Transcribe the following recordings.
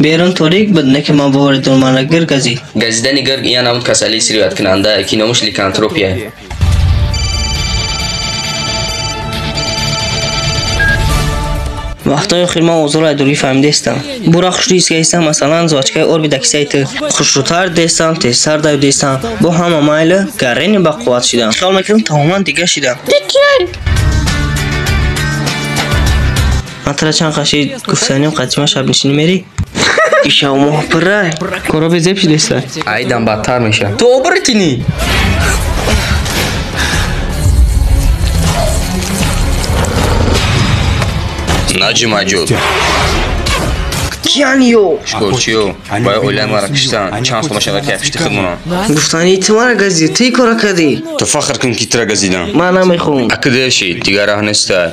بیرون تاریک بود نه که ما باوردون من گرگزی گزیدن گرگ یا نمود کسلی سریعت کننده که نامش لیکانتروپیه. وقتای خیلی ما اوضاع دوری فهمیده استم برا خوشریز که استم مثلا زاچکای اور بیدکسیت خوشروتر دستم تستر داو دستم با همه مایل گرین با قوت شدم خیال میکنم تماما دیگه شدم اترا چند قشی گفتنیم قدیما شب نشینی میری ایشا و ماه پرای کارا بزیب شده است ایدم بدتر میشه تو برکنی ناجی ماجود کیانیو شکرچیو باید اولیان مرا کشتن چند سو مشاور که افشتی خدمونا گفتانی تمارا گزی تی کارا کردی تو فخر کن کی ترا گزیدن من نمیخوام اکدشی دیگر راه نیسته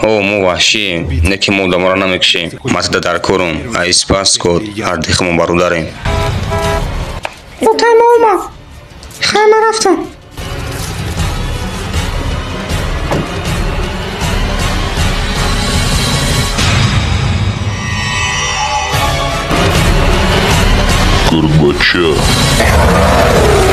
او مو وحشیم نکی مو دمارا نمیکشیم مات در کورم ایس پاس کد هر دیخمون بارو داریم اوتای ماما خیلی رفتم Горбача.